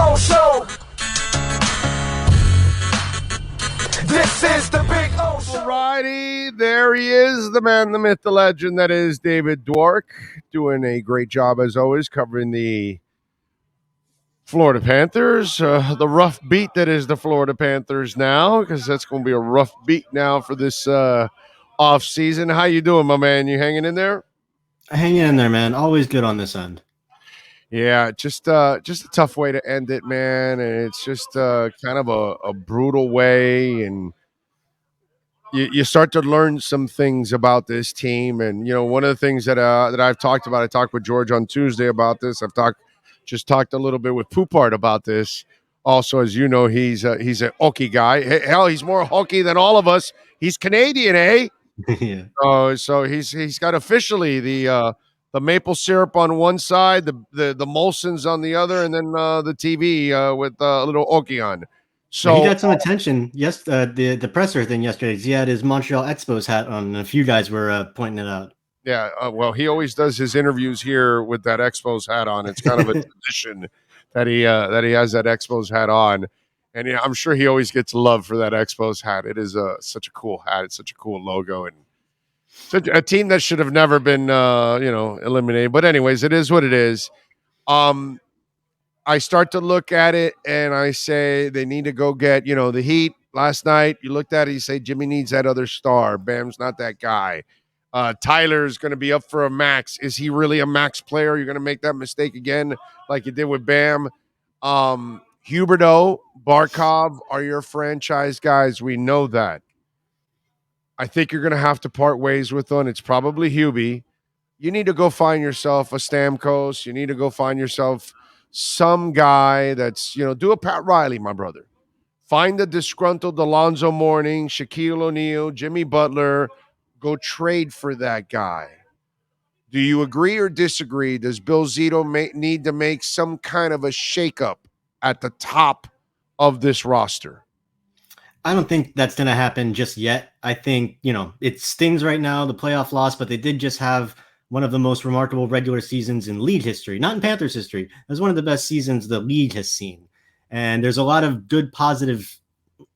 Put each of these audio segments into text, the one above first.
O Show. This is the Big O Show. Alrighty, there he is, the man, the myth, the legend that is David Dwork, doing a great job as always, covering the Florida Panthers, the rough beat that is the Florida Panthers now, because that's going to be a rough beat now for this off season. How you doing, my man? You hanging in there? Hanging in there, man. Always good on this end. Yeah, just a tough way to end it, man. And it's just kind of a brutal way, and you start to learn some things about this team. And one of the things that I've talked about, I talked with George on Tuesday about this. I've talked a little bit with Poupart about this. Also, as you know, he's an hockey guy. Hell, he's more hockey than all of us. He's Canadian, eh? Yeah. So he's got officially the maple syrup on one side, the Molson's on the other, and then the TV with a little hockey on. So he got some attention. Yes, the presser thing yesterday. He had his Montreal Expos hat on, and a few guys were pointing it out. Yeah, well, he always does his interviews here with that Expos hat on. It's kind of a tradition that he has that Expos hat on, and I'm sure he always gets love for that Expos hat. It is such a cool hat. It's such a cool logo, and such a team that should have never been eliminated. But anyways, it is what it is. I start to look at it and I say they need to go get the Heat. Last night you looked at it, you say Jimmy needs that other star. Bam's not that guy. Tyler's going to be up for a max. Is he really a max player? You're going to make that mistake again like you did with Bam. Huberdeau, Barkov are your franchise guys. We know that. I think you're going to have to part ways with them. It's probably Hubie. You need to go find yourself a Stamkos. You need to go find yourself some guy that's, do a Pat Riley, my brother. Find the disgruntled Alonzo Mourning, Shaquille O'Neal, Jimmy Butler. Go trade for that guy. Do you agree or disagree? Does Bill Zito need to make some kind of a shakeup at the top of this roster? I don't think that's going to happen just yet. I think, it stings right now, the playoff loss, but they did just have one of the most remarkable regular seasons in league history, not in Panthers history. It was one of the best seasons the league has seen. And there's a lot of good, positive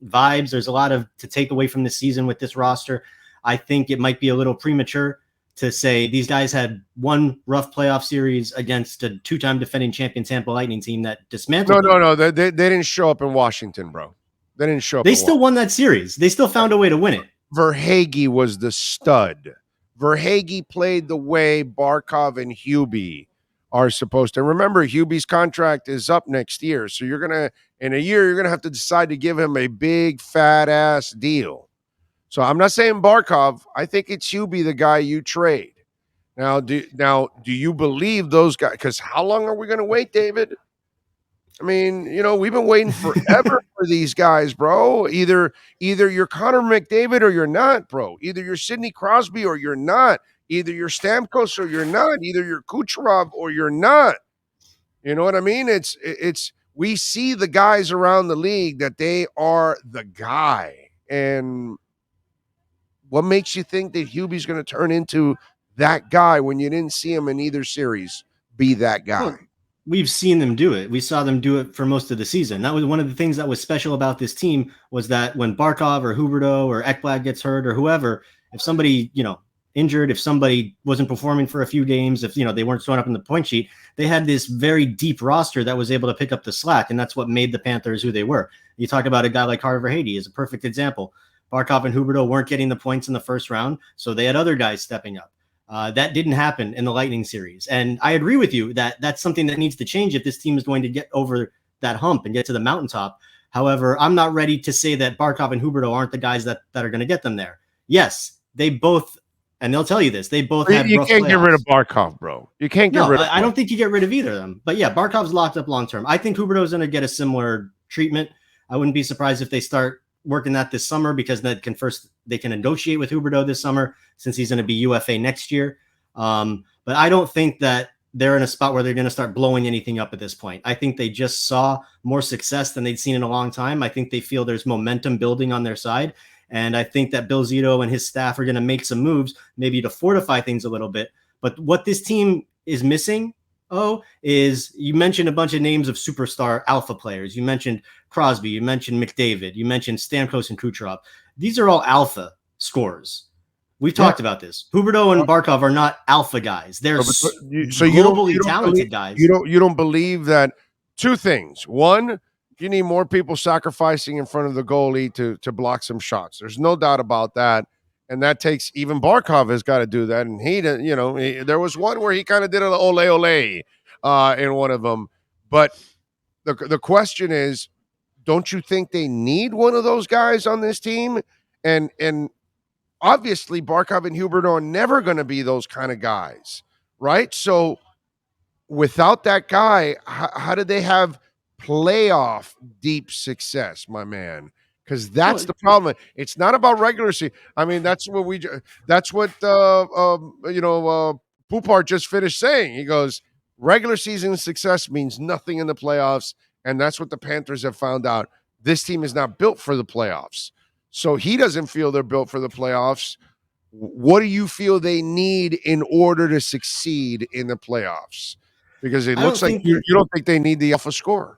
vibes. There's a lot to take away from this season with this roster. I think it might be a little premature to say these guys had one rough playoff series against a two-time defending champion Tampa Lightning team that dismantled them. No. They didn't show up in Washington, bro. They didn't show up. They still won that series. They still found a way to win it. Verhaeghe was the stud. Verhaeghe played the way Barkov and Hubie are supposed to. Remember, Hubie's contract is up next year. So in a year, you're going to have to decide to give him a big, fat-ass deal. So I'm not saying Barkov. I think it's Hubie, the guy you trade. Now, do you believe those guys? Because how long are we going to wait, David? I mean, we've been waiting forever for these guys, bro. Either you're Connor McDavid or you're not, bro. Either you're Sidney Crosby or you're not. Either you're Stamkos or you're not. Either you're Kucherov or you're not. You know what I mean? It's we see the guys around the league that they are the guy. And what makes you think that Hubie's going to turn into that guy when you didn't see him in either series be that guy? Well, we've seen them do it. We saw them do it for most of the season. That was one of the things that was special about this team was that when Barkov or Huberdeau or Ekblad gets hurt or whoever, if somebody, injured, if somebody wasn't performing for a few games, if, they weren't showing up in the point sheet, they had this very deep roster that was able to pick up the slack. And that's what made the Panthers who they were. You talk about a guy like Carter Verhaeghe is a perfect example. Barkov and Huberdeau weren't getting the points in the first round, so they had other guys stepping up. That didn't happen in the Lightning series. And I agree with you that that's something that needs to change if this team is going to get over that hump and get to the mountaintop. However, I'm not ready to say that Barkov and Huberdeau aren't the guys that are going to get them there. Yes, they both, and they'll tell you this, they both have You rough can't playoffs. get rid of Barkov, bro. You can't get rid of I don't think you get rid of either of them. But yeah, Barkov's locked up long-term. I think Huberdeau's going to get a similar treatment. I wouldn't be surprised if they start working that this summer because they can negotiate with Huberdeau this summer since he's going to be UFA next year. But I don't think that they're in a spot where they're going to start blowing anything up at this point. I think they just saw more success than they'd seen in a long time. I think they feel there's momentum building on their side. And I think that Bill Zito and his staff are going to make some moves, maybe to fortify things a little bit. But what this team is missing is you mentioned a bunch of names of superstar alpha players. You mentioned Crosby, you mentioned McDavid, you mentioned Stamkos and Kucherov. These are all alpha scorers. We've talked about this. Huberdeau and Barkov are not alpha guys. They're globally talented guys. You don't believe that. Two things. One, you need more people sacrificing in front of the goalie to block some shots. There's no doubt about that. And that takes, even Barkov has got to do that. And there was one where he kind of did an ole in one of them. But the question is, don't you think they need one of those guys on this team? And obviously Barkov and Huberdeau are never going to be those kind of guys, right? So without that guy, how do they have playoff deep success, my man? Because that's the problem. It's not about regular season. I mean, that's what Poupart just finished saying. He goes, regular season success means nothing in the playoffs, and that's what the Panthers have found out. This team is not built for the playoffs. So he doesn't feel they're built for the playoffs. What do you feel they need in order to succeed in the playoffs? Because it looks like you don't think they need the alpha scorer.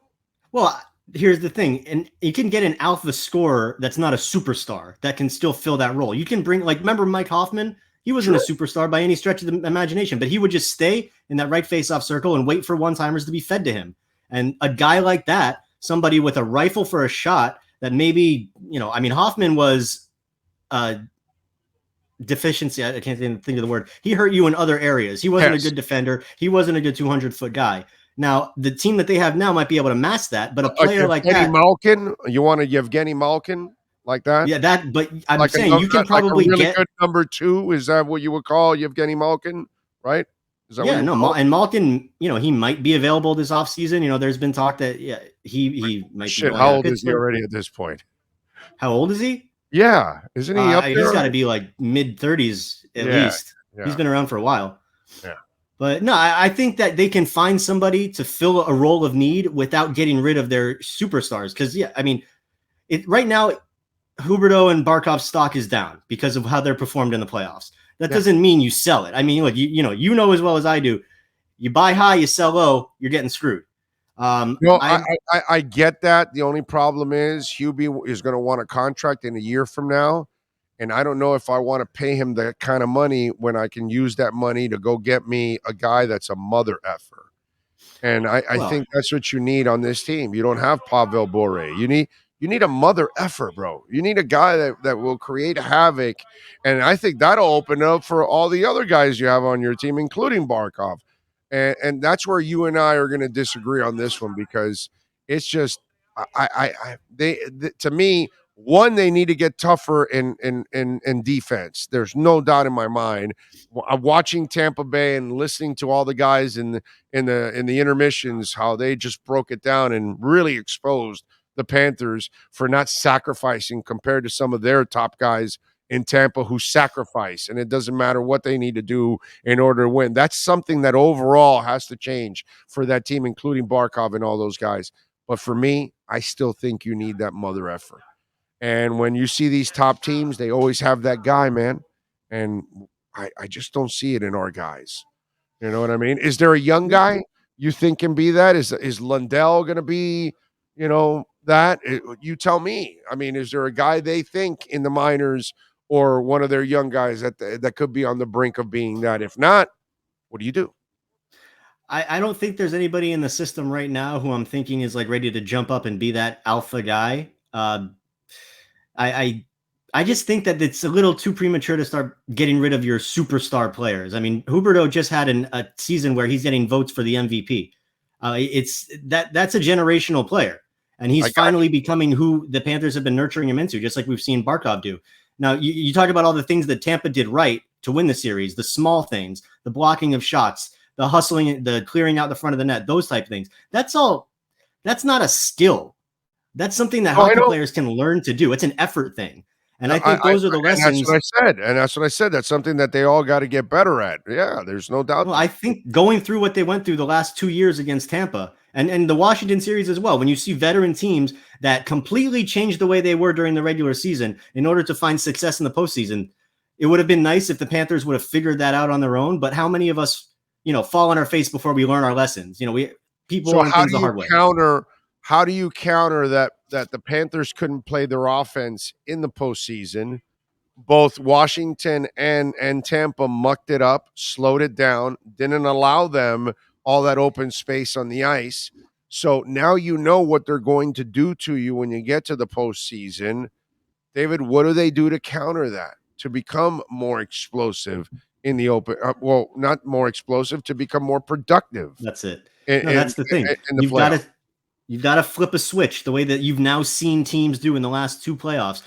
Well, here's the thing. And you can get an alpha scorer that's not a superstar that can still fill that role. You can bring, remember Mike Hoffman? He wasn't a superstar by any stretch of the imagination, but he would just stay in that right face-off circle and wait for one-timers to be fed to him. And a guy like that, somebody with a rifle for a shot that maybe, Hoffman was deficiency. I can't even think of the word. He hurt you in other areas. He wasn't a good defender. He wasn't a good 200-foot guy. Now, the team that they have now might be able to match that, but a player like that. Malkin, you want a Yevgeny Malkin like that? Yeah, but I'm saying you can probably get good number 2. Is that what you would call Yevgeny Malkin, right? Is that and Malkin, he might be available this offseason. There's been talk that he might be. How old is he already at this point? How old is he? Yeah, isn't he up there? He's got to be like mid-30s at least. Yeah. He's been around for a while. Yeah. But no, I think that they can find somebody to fill a role of need without getting rid of their superstars. Because, right now, Huberdeau and Barkov's stock is down because of how they're performed in the playoffs. That doesn't mean you sell it. I mean, look, you know as well as I do, you buy high, you sell low, you're getting screwed. I get that. The only problem is Hubie is going to want a contract in a year from now. And I don't know if I want to pay him that kind of money when I can use that money to go get me a guy that's a mother effer. And I think that's what you need on this team. You don't have Pavel Bure. You need a mother effer, bro. You need a guy that will create havoc. And I think that'll open up for all the other guys you have on your team, including Barkov. And that's where you and I are going to disagree on this one, because it's just, to me, one, they need to get tougher in defense. There's no doubt in my mind. I'm watching Tampa Bay and listening to all the guys in the intermissions, how they just broke it down and really exposed the Panthers for not sacrificing compared to some of their top guys in Tampa who sacrifice, and it doesn't matter what they need to do in order to win. That's something that overall has to change for that team, including Barkov and all those guys. But for me, I still think you need that mother effort. And when you see these top teams, they always have that guy, man. And I just don't see it in our guys. You know what I mean? Is there a young guy you think can be that? Is Lundell going to be, that? You tell me. I mean, is there a guy they think in the minors or one of their young guys that could be on the brink of being that? If not, what do you do? I don't think there's anybody in the system right now who I'm thinking is like ready to jump up and be that alpha guy. I just think that it's a little too premature to start getting rid of your superstar players. I mean, Huberdeau just had a season where he's getting votes for the MVP. That's a generational player, and he's finally becoming who the Panthers have been nurturing him into, just like we've seen Barkov do. Now, you talk about all the things that Tampa did right to win the series, the small things, the blocking of shots, the hustling, the clearing out the front of the net, those type of things. That's not a skill. That's something that hockey players can learn to do. It's an effort thing. And I think those are the lessons. That's what I said. That's something that they all got to get better at. Yeah, there's no doubt. Well, I think going through what they went through the last 2 years against Tampa and the Washington series as well, when you see veteran teams that completely changed the way they were during the regular season in order to find success in the postseason, it would have been nice if the Panthers would have figured that out on their own. But how many of us fall on our face before we learn our lessons. People So learn things the hard way. How do you counter that the Panthers couldn't play their offense in the postseason? Both Washington and Tampa mucked it up, slowed it down, didn't allow them all that open space on the ice. So now you know what they're going to do to you when you get to the postseason. David, what do they do to counter that? To become more explosive in the open? Well, not more explosive, to become more productive. That's it. No, that's the thing. In the playoffs. You've got to flip a switch the way that you've now seen teams do in the last 2 playoffs.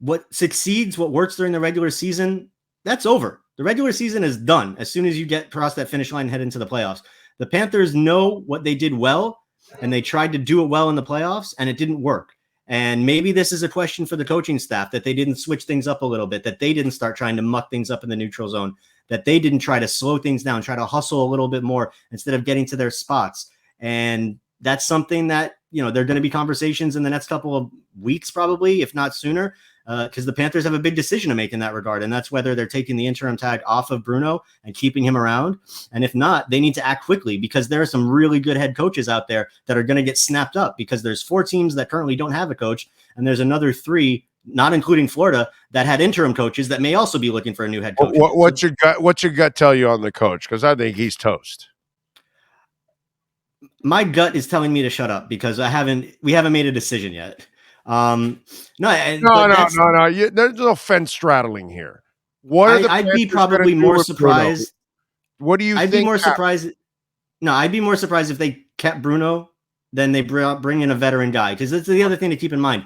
What succeeds, what works during the regular season, that's over. The regular season is done as soon as you get across that finish line and head into the playoffs. The Panthers know what they did well, and they tried to do it well in the playoffs, and it didn't work. And maybe this is a question for the coaching staff, that they didn't switch things up a little bit, that they didn't start trying to muck things up in the neutral zone, that they didn't try to slow things down, try to hustle a little bit more instead of getting to their spots. And that's something that, there are going to be conversations in the next couple of weeks, probably, if not sooner, because the Panthers have a big decision to make in that regard. And that's whether they're taking the interim tag off of Bruno and keeping him around. And if not, they need to act quickly, because there are some really good head coaches out there that are going to get snapped up, because there's 4 teams that currently don't have a coach. And there's another 3, not including Florida, that had interim coaches that may also be looking for a new head coach. What's your gut tell you on the coach? Because I think he's toast. My gut is telling me to shut up, because we haven't made a decision yet. No. There's no fence straddling here. I'd be probably more surprised. What do you think? I'd be more surprised. No, I'd be more surprised if they kept Bruno than they bring in a veteran guy, because that's the other thing to keep in mind.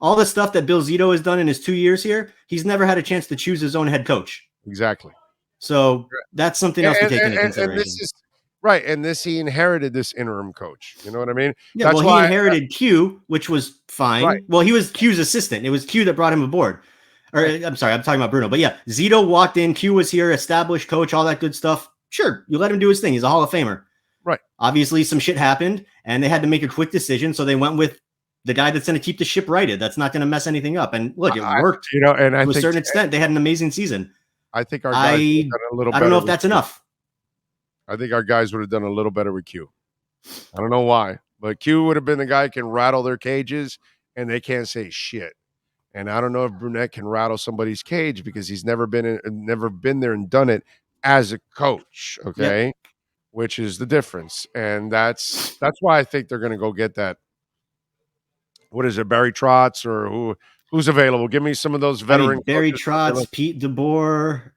All the stuff that Blvd has done in his 2 years here, he's never had a chance to choose his own head coach. Exactly. So that's something else to take into consideration. Right, and he inherited this interim coach. You know what I mean? Yeah, he inherited Q, which was fine. Right. Well, he was Q's assistant. It was Q that brought him aboard. I'm sorry, I'm talking about Bruno. But yeah, Zito walked in, Q was here, established coach, all that good stuff. Sure, you let him do his thing. He's a Hall of Famer. Right. Obviously, some shit happened, and they had to make a quick decision, so they went with the guy that's going to keep the ship righted. That's not going to mess anything up. And look, it worked. And to a certain extent, they had an amazing season. I think our guys would have done a little better. I don't know if that's enough. I think our guys would have done a little better with Q. I don't know why, but Q would have been the guy who can rattle their cages, and they can't say shit. And I don't know if Brunette can rattle somebody's cage, because he's never been there and done it as a coach. Okay, yep. Which is the difference, and that's why I think they're going to go get that. What is it, Barry Trotz, or who's available? Give me some of those veteran. Barry Trotz, Pete DeBoer,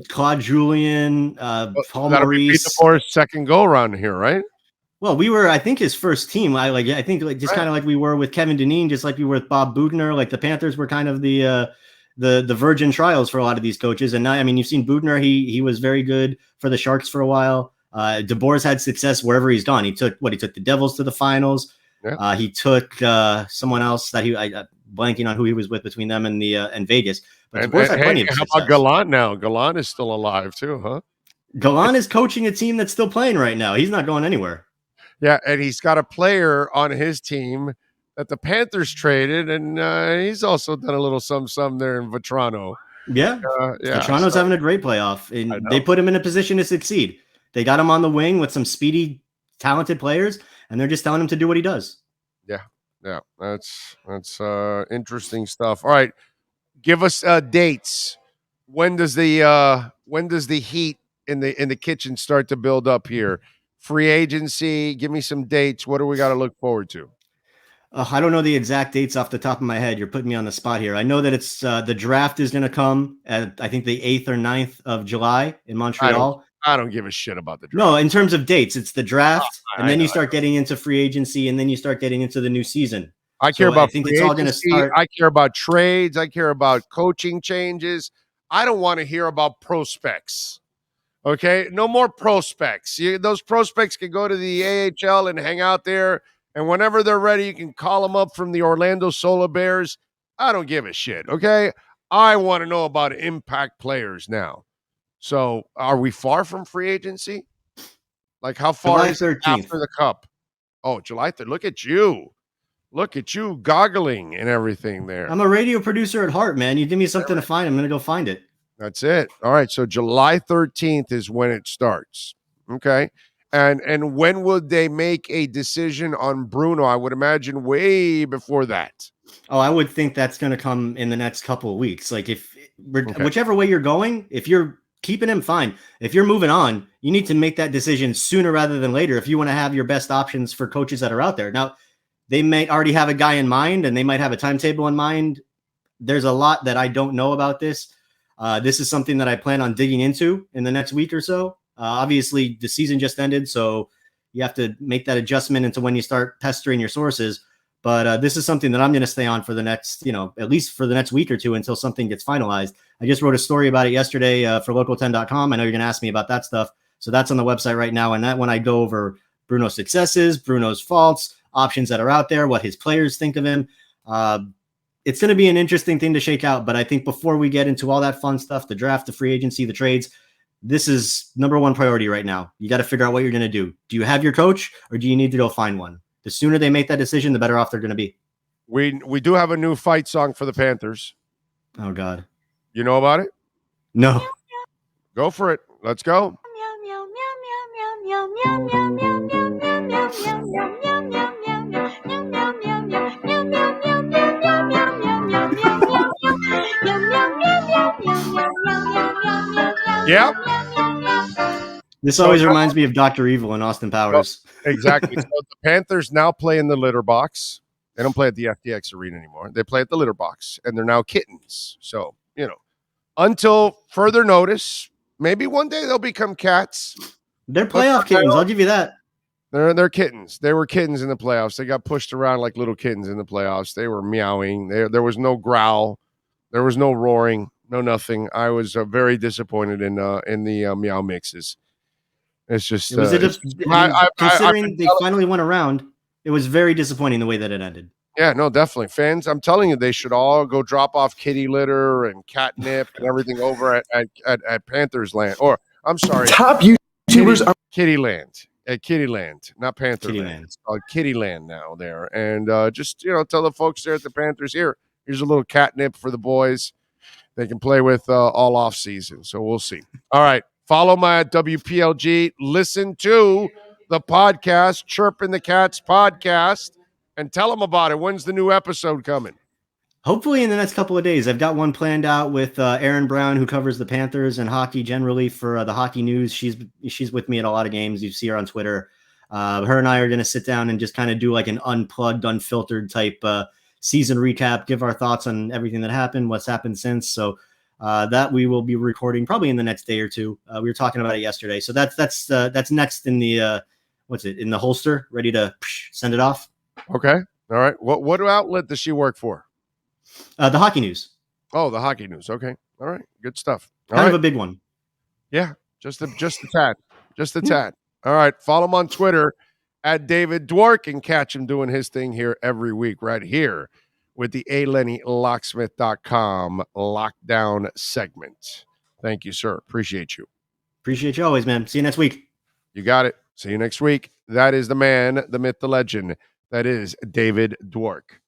Claude Julien, Paul Maurice. Pete DeBoer's second go around here, right? Well, we were, I think, his first team. I think kind of like we were with Kevin Dineen, just like we were with Bob Budner. Like the Panthers were kind of the virgin trials for a lot of these coaches. And now, you've seen Budner. He was very good for the Sharks for a while. DeBoer's had success wherever he's gone. He took the Devils to the finals. Yeah. He took someone else that I blanking on who he was with between them and Vegas. But DeBoer's had plenty of success. How about Gallant now? Gallant is still alive too, huh? Gallant is coaching a team that's still playing right now. He's not going anywhere. Yeah, and he's got a player on his team that the Panthers traded, and he's also done a little some there in Vetrano. Yeah. Vetrano's having a great playoff, and they put him in a position to succeed. They got him on the wing with some speedy, talented players, and they're just telling him to do what he does. Yeah, that's interesting stuff. All right, give us dates. When does the heat in the kitchen start to build up here? Free agency. Give me some dates. What do we got to look forward to? I don't know the exact dates off the top of my head. You're putting me on the spot here. I know that it's the draft is going to come at, I think, the 8th or 9th of July in Montreal. I don't give a shit about the draft. No, in terms of dates, it's the draft, and then you start getting into free agency, and then you start getting into the new season. I care about free agency. I care about trades. I care about coaching changes. I don't want to hear about prospects. Okay, no more prospects. Those prospects can go to the AHL and hang out there, and whenever they're ready, you can call them up from the Orlando Solar Bears. I don't give a shit, okay? I want to know about impact players now. So, are we far from free agency? Like, how far is it after the Cup? Oh, July 3rd. Look at you. Look at you goggling and everything there. I'm a radio producer at heart, man. You give me something to find, I'm going to go find it. That's it. All right. So July 13th is when it starts. Okay. And when would they make a decision on Bruno? I would imagine way before that. Oh, I would think that's going to come in the next couple of weeks. Like Okay. whichever way you're going, if you're keeping him, fine. If you're moving on, you need to make that decision sooner rather than later if you want to have your best options for coaches that are out there. Now, they might already have a guy in mind and they might have a timetable in mind. There's a lot that I don't know about this. This is something that I plan on digging into in the next week or so. Obviously, the season just ended, so you have to make that adjustment into when you start pestering your sources. But this is something that I'm going to stay on for the next, at least for the next week or two until something gets finalized. I just wrote a story about it yesterday for local10.com. I know you're going to ask me about that stuff. So that's on the website right now. And that one I go over Bruno's successes, Bruno's faults, options that are out there, what his players think of him. It's going to be an interesting thing to shake out. But I think before we get into all that fun stuff, the draft, the free agency, the trades, this is number one priority right now. You got to figure out what you're going to do. Do you have your coach or do you need to go find one? The sooner they make that decision, the better off they're going to be. We do have a new fight song for the Panthers. Oh, God. You know about it? No. Go for it. Let's go. Yep. This always reminds me of Dr. Evil and Austin Powers. Exactly. So the Panthers now play in the litter box. They don't play at the FTX Arena anymore. They play at the litter box, and they're now kittens. So, until further notice, maybe one day they'll become cats. They're playoff kittens. I'll give you that. They're kittens. They were kittens in the playoffs. They got pushed around like little kittens in the playoffs. They were meowing. There was no growl. There was no roaring. No nothing. I was very disappointed in the meow mixes. It's just considering they finally went around, it was very disappointing the way that it ended. Yeah, no, definitely. Fans, I'm telling you, they should all go drop off kitty litter and catnip and everything over at Panthers Land. Or, I'm sorry. Top YouTubers are Kitty Land. At Kitty Land, not Panther Kitty Land. Land. It's called Kitty Land now there. And just, tell the folks there at the Panthers, here's a little catnip for the boys. They can play with all off season. So we'll see. All right. Follow my at WPLG. Listen to the podcast, Chirping the Cats podcast, and tell them about it. When's the new episode coming? Hopefully in the next couple of days. I've got one planned out with Aaron Brown, who covers the Panthers and hockey generally for the hockey news. She's with me at a lot of games. You see her on Twitter. Her and I are going to sit down and just kind of do like an unplugged, unfiltered type season recap, give our thoughts on everything that happened, what's happened since. So that we will be recording probably in the next day or two. We were talking about it yesterday. So that's next in the in the holster, ready to send it off. Okay. All right. What outlet does she work for? The hockey news. Oh, the hockey news. Okay. All right. Good stuff. Kind of a big one. Yeah. Just a tad. Just a tad. All right. Follow him on Twitter at David Dwork and catch him doing his thing here every week right here with the ALennyLocksmith.com lockdown segment. Thank you, sir. Appreciate you. Appreciate you always, man. See you next week. You got it. See you next week. That is the man, the myth, the legend. That is David Dwork.